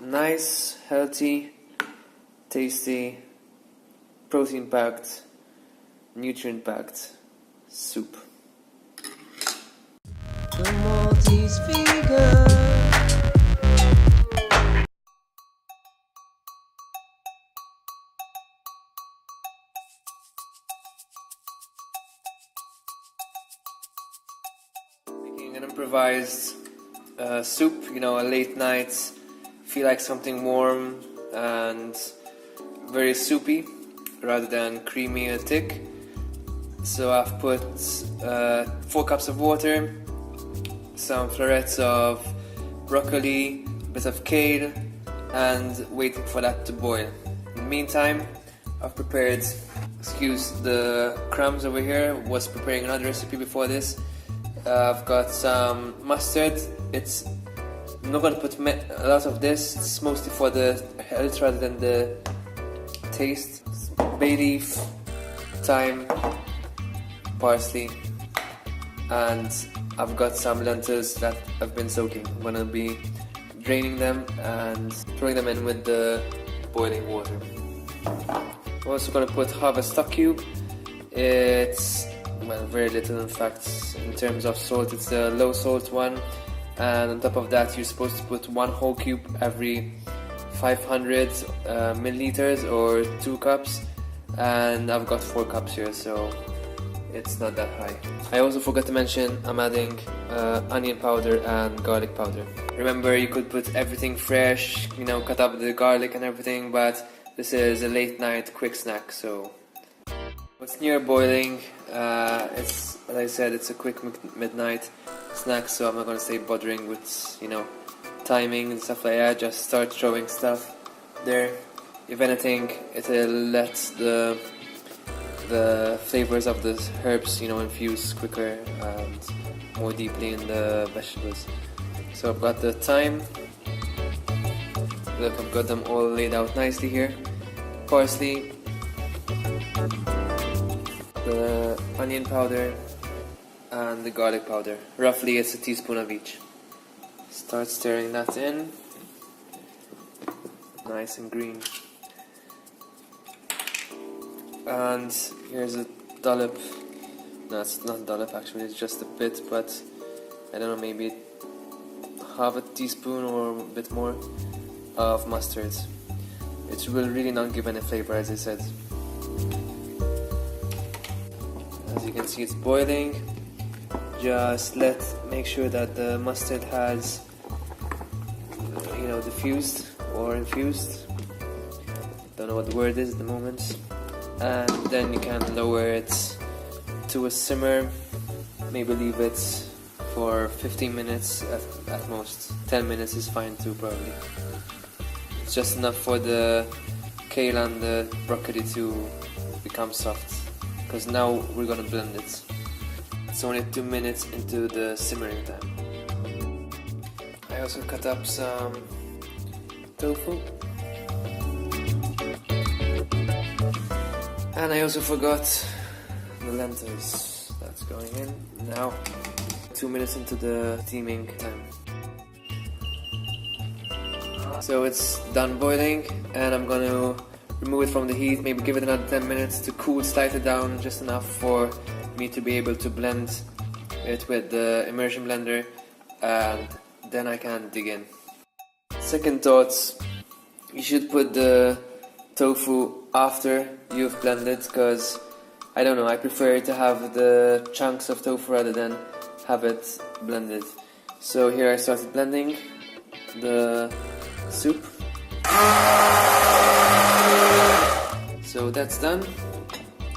Nice, healthy, tasty, protein-packed, nutrient-packed soup. The Maltese vegan. Making an improvised soup, a late night, feel like something warm and very soupy rather than creamy or thick. So I've put 4 cups of water, some florets of broccoli, a bit of kale, and waiting for that to boil. In the meantime, I've prepared, excuse the crumbs over here, was preparing another recipe before this. I've got some mustard. I'm not going to put a lot of this, it's mostly for the health rather than the taste. Bay leaf, thyme, parsley, and I've got some lentils that I've been soaking. I'm going to be draining them and throwing them in with the boiling water. I'm also going to put half a stock cube. It's very little in fact. In terms of salt, it's a low salt one, and on top of that you're supposed to put 1 whole cube every 500 milliliters or 2 cups, and I've got 4 cups here, so it's not that high. I also forgot to mention I'm adding onion powder and garlic powder. Remember, you could put everything fresh, cut up the garlic and everything, but this is a late night quick snack, so it's near boiling. It's, as I said, it's a quick midnight snack, so I'm not going to stay bothering with, timing and stuff like that. Just start throwing stuff there. If anything, it'll let the flavors of the herbs, infuse quicker and more deeply in the vegetables. So I've got the thyme. Look, I've got them all laid out nicely here. Parsley, the onion powder, and the garlic powder. Roughly it's a teaspoon of each. Start stirring that in. Nice and green. And here's a dollop. No, it's not a dollop actually, it's just a bit, but I don't know, maybe half a teaspoon or a bit more of mustard. It will really not give any flavor, as I said. As you can see, it's boiling. Just make sure that the mustard has, diffused or infused. Don't know what the word is at the moment. And then you can lower it to a simmer. Maybe leave it for 15 minutes at most. 10 minutes is fine too, probably. It's just enough for the kale and the broccoli to become soft, because now we're gonna blend it. It's only 2 minutes into the simmering time. I also cut up some tofu. And I also forgot the lentils. That's going in now. 2 minutes into the steaming time. So it's done boiling, and I'm gonna remove it from the heat, maybe give it another 10 minutes to cool slightly down, just enough for me to be able to blend it with the immersion blender, and then I can dig in. Second thoughts, you should put the tofu after you've blended, because I don't know, I prefer to have the chunks of tofu rather than have it blended. So here I started blending the soup. So that's done.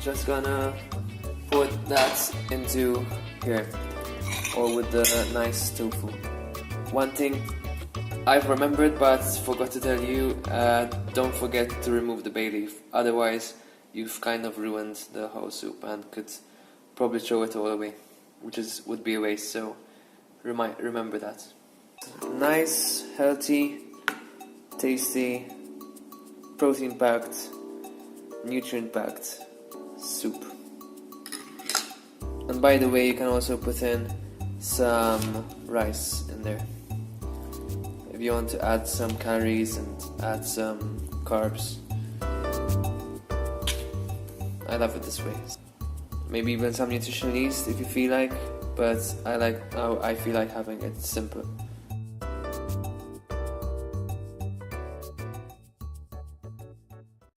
Just gonna put that into here, or with the nice tofu. One thing I've remembered but forgot to tell you, don't forget to remove the bay leaf, otherwise you've kind of ruined the whole soup and could probably throw it all away, which would be a waste, so remember that. Nice, healthy, tasty, protein-packed, nutrient-packed soup. And by the way, you can also put in some rice in there if you want to add some calories and add some carbs. I love it this way. Maybe even some nutritional yeast if you feel like, but I feel like having it simple.